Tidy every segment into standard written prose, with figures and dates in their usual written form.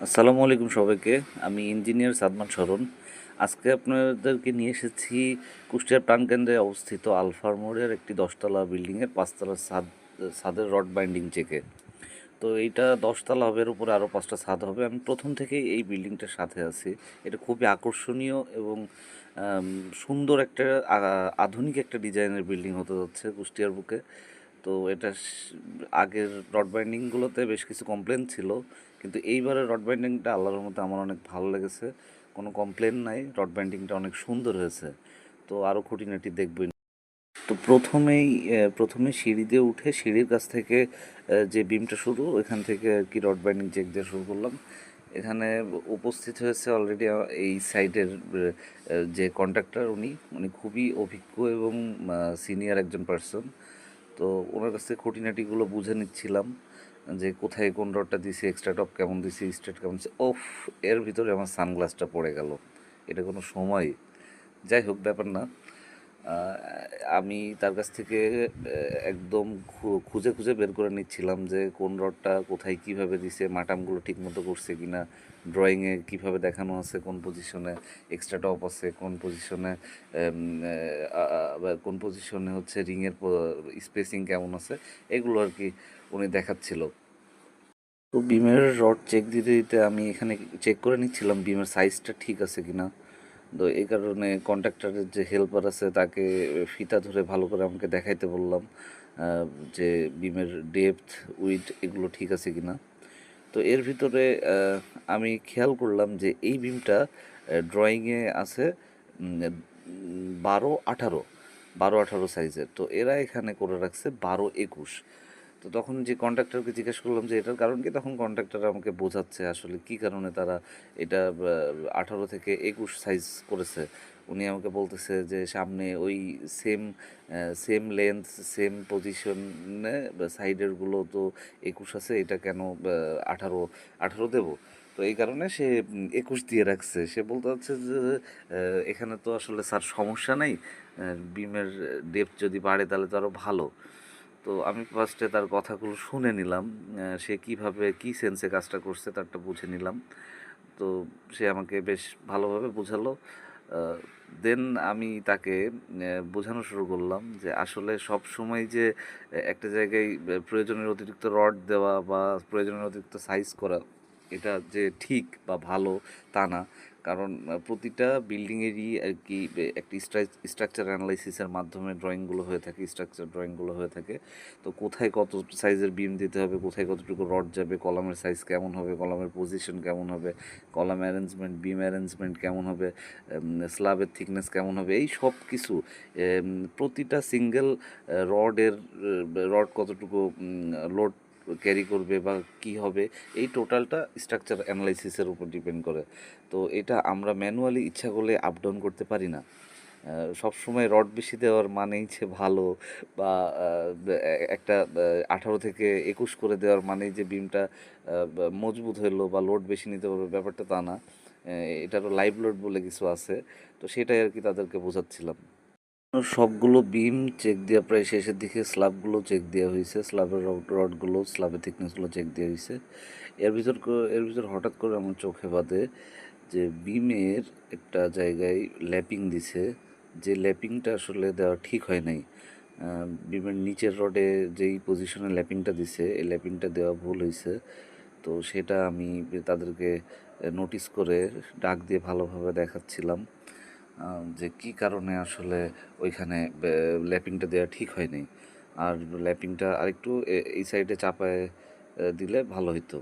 আসসালামু আলাইকুম সবাইকে। আমি ইঞ্জিনিয়ার সাদমান শরণ। আজকে আপনাদেরকে নিয়ে এসেছি কুষ্টিয়ার প্রাণকেন্দ্রে অবস্থিত আলফার মোড়ের একটি 10 তলা বিল্ডিংয়ের 5 তলার ছাদের রড বাইন্ডিং চেকে। তো এইটা 10 তলা হবে, এর উপরে আরও 5টা ছাদ হবে। আমি প্রথম থেকেই এই বিল্ডিংটার সাথে আছি। এটা খুবই আকর্ষণীয় এবং আম, সুন্দর একটা আধুনিক একটা ডিজাইনের বিল্ডিং হতে যাচ্ছে কুষ্টিয়ার বুকে। তো এটা আগের রড বাইন্ডিংগুলোতে বেশ কিছু কমপ্লেন ছিল, কিন্তু এইবারের রড বাইন্ডিংটা আল্লাহর মধ্যে আমার অনেক ভালো লেগেছে। কোনো কমপ্লেন নাই, রড বাইন্ডিংটা অনেক সুন্দর হয়েছে। তো আরও খুঁটিনাটি দেখবই। তো প্রথমে সিঁড়ি দিয়ে উঠে সিঁড়ির কাছ থেকে যে বিমটা শুরু, ওইখান থেকে আর কি রড বাইন্ডিং চেক দিয়ে শুরু করলাম। এখানে উপস্থিত হয়েছে অলরেডি এই সাইটের যে কন্ট্রাক্টর, উনি উনি খুবই অভিজ্ঞ এবং সিনিয়র একজন পার্সন। তো ওনার কাছ থেকে খুঁটিনাটিগুলো বুঝে নিচ্ছিলাম যে কোথায় কোন রডটা দিছি, এক্সট্রা টপ কেমন দিছি, স্ট্রেট কেমন দিছি। ওফ, এর ভিতরে আমার সানগ্লাসটা পড়ে গেল। এটা কোনো সময়, যাই হোক ব্যাপার না। আহ, আমি তার কাছ থেকে একদম খুঁজে খুঁজে বের করে নিচ্ছিলাম যে কোন রডটা কোথায় কিভাবে দিছে, মাটামগুলো ঠিক মতো করছে কিনা, ড্রয়িংয়ে কিভাবে দেখানো আছে, কোন পজিশনে এক্সট্রা টপ আছে, কোন পজিশনে হচ্ছে রিংয়ের স্পেসিং কেমন আছে, এগুলো আর কি উনি দেখাচ্ছিল। তো বিমের রড চেক দিতে দিতে আমি এখানে চেক করে নিচ্ছিলাম বিমের সাইজটা ঠিক আছে কিনা। তো এই কারণে কন্ট্রাক্টরের যে হেল্পার আছে তাকে ফিতা ধরে ভালো করে আমাকে দেখাইতে বললাম আহ, যে বিমের ডেপথ, উইথ এগুলো ঠিক আছে কিনা। তো এর ভিতরে আমি খেয়াল করলাম যে এই বিমটা ড্রয়িংয়ে আছে 12-18, 12-18 সাইজের। তো এরা এখানে করে রাখছে 12-21। তো তখন যে কন্ট্রাক্টরকে জিজ্ঞেস করলাম যে এটার কারণ কি, তখন কন্ট্রাক্টর আমাকে বোঝাচ্ছে আসলে কি কারণে তারা এটা 18 থেকে 21 সাইজ করেছে। উনি আমাকে বলতেছে যে সামনে ওই সেম সেম লেন্থ, সেম পজিশনে সাইডেরগুলো তো 21 আছে, এটা কেন 18 18 দেবো। তো এই কারণে সে 21 দিয়ে রাখছে। সে বলতে চাচ্ছে যে এখানে তো আসলে স্যার সমস্যা নেই, বিমের ডেপথ যদি বাড়ে তাহলে তো আরও ভালো। তো আমি ফার্স্টে তার কথাগুলো শুনে নিলাম, সে কিভাবে কি সেন্সে কাজটা করছে তারটা বুঝে নিলাম। তো সে আমাকে বেশ ভালোভাবে বোঝালো। দেন আমি তাকে বোঝানো শুরু করলাম যে আসলে সব সময় যে একটা জায়গায় প্রয়োজনের অতিরিক্ত রড দেওয়া বা প্রয়োজনের অতিরিক্ত সাইজ করা এটা যে ঠিক বা ভালো তা না। কারণ প্রতিটা বিল্ডিংয়েরই আর কি একটি স্ট্রাকচার অ্যানালাইসিসের মাধ্যমে ড্রয়িংগুলো হয়ে থাকে, স্ট্রাকচার ড্রয়িংগুলো হয়ে থাকে। তো কোথায় কত সাইজের বিম দিতে হবে, কোথায় কতটুকু রড যাবে, কলামের সাইজ কেমন হবে, কলামের পজিশন কেমন হবে, কলাম অ্যারেঞ্জমেন্ট, বিম অ্যারেঞ্জমেন্ট কেমন হবে, স্ল্যাবের থিকনেস কেমন হবে, এই সব কিছু প্রতিটা সিঙ্গেল রড কতটুকু লোড ক্যারি করবে বা কি হবে, এই টোটালটা স্ট্রাকচার অ্যানালাইসিসের উপর ডিপেন্ড করে। তো এটা আমরা ম্যানুয়ালি ইচ্ছা করলে আপ ডাউন করতে পারি না। সবসময় রড বেশি দেওয়ার মানেই যে ভালো, বা একটা 18 থেকে 21 করে দেওয়ার মানেই যে বিমটা মজবুত হইলো বা লোড বেশি নিতে পারবে, ব্যাপারটা তা না। এটারও লাইভ লোড বলে কিছু আছে। তো সেটাই আর কি তাদেরকে বোঝাচ্ছিলাম। সবগুলো বিম চেক দেওয়া প্রায় শেষের দিকে, স্ল্যাবগুলো চেক দেওয়া হয়েছে, স্ল্যাবের রডগুলো, স্ল্যাবের থিকনেসগুলো চেক দেওয়া হয়েছে। এর ভিতর হঠাৎ করে আমার চোখে বাঁধে যে বিমের একটা জায়গায় ল্যাপিং দিছে, যে ল্যাপিংটা আসলে দেওয়া ঠিক হয় নাই। বিমের নিচের রডে যেই পজিশনে ল্যাপিংটা দিছে, এই ল্যাপিংটা দেওয়া ভুল হয়েছে। তো সেটা আমি তাদেরকে নোটিস করে ডাক দিয়ে ভালোভাবে দেখাচ্ছিলাম যে কী কারণে আসলে ওইখানে ল্যাপিংটা দেওয়া ঠিক হয়নি। আর ল্যাপিংটা আরেকটু এই সাইডে চাপায় দিলে ভালো হতো।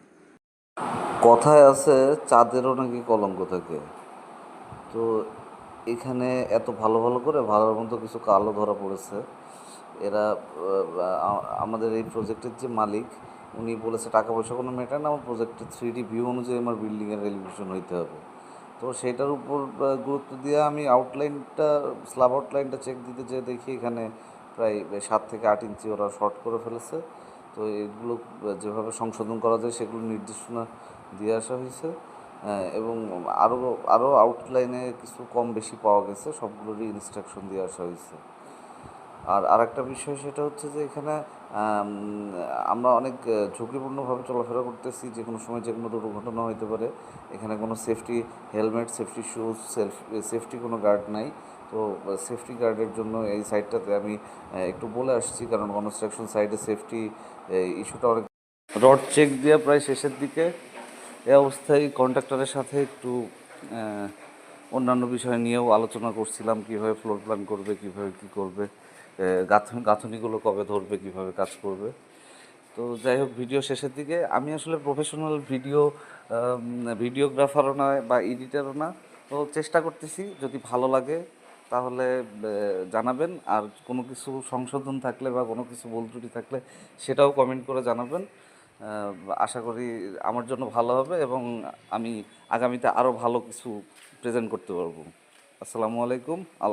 কথায় আছে চাঁদেরও নাকি কলঙ্ক থাকে। তো এখানে এত ভালো ভালো করে ভালোর মতো কিছু কালো ধরা পড়েছে। এরা আমাদের এই প্রজেক্টের যে মালিক, উনি বলেছে টাকা পয়সা কোনো ম্যাটার না, আমার প্রজেক্টের 3D ভিউ অনুযায়ী আমার বিল্ডিংয়ের এলিভেশন হইতে হবে। তো সেটার উপর গুরুত্ব দিয়ে আমি আউটলাইনটা, স্ল্যাব আউটলাইনটা চেক দিতে যেয়ে দেখি এখানে প্রায় 7 থেকে 8 ইঞ্চি ওরা শর্ট করে ফেলেছে। তো এগুলো যেভাবে সংশোধন করা যায় সেগুলো নির্দেশনা দিয়ে আসা হয়েছে। এবং আরও আরও আউটলাইনে কিছু কম বেশি পাওয়া গেছে, সবগুলোরই ইনস্ট্রাকশন দিয়ে আসা হয়েছে। আর আরেকটা বিষয় সেটা হচ্ছে যে এখানে আমরা অনেক ঝুঁকিপূর্ণভাবে চলাফেরা করতেছি, যে কোনো সময় যে কোনো দুর্ঘটনা হতে পারে। এখানে কোনো safety helmet, safety shoes, safety কোনো গার্ড নাই। তো সেফটি গার্ডের জন্য এই সাইডটাতে আমি একটু বলে আসছি, কারণ কনস্ট্রাকশন সাইডে সেফটি ইস্যুটা অনেক। রড চেক দেওয়া প্রায় শেষের দিকে। এই অবস্থায় কন্ট্রাক্টরের সাথে একটু অন্যান্য বিষয় নিয়েও আলোচনা করছিলাম, কীভাবে ফ্লোর প্ল্যান করবে, কীভাবে কী করবে, গাঁথনিগুলো কবে ধরবে, কীভাবে কাজ করবে। তো যাই হোক, ভিডিও শেষের দিকে আমি আসলে প্রফেশনাল ভিডিওগ্রাফারও নয় বা এডিটারও না। তো চেষ্টা করতেছি, যদি ভালো লাগে তাহলে জানাবেন, আর কোনো কিছু সংশোধন থাকলে বা কোনো কিছু ভুল ত্রুটি থাকলে সেটাও কমেন্ট করে জানাবেন। আশা করি আমার জন্য ভালো হবে এবং আমি আগামীতে আরও ভালো কিছু প্রেজেন্ট করতে পারবো। আসসালামু আলাইকুম। আল্লাহ।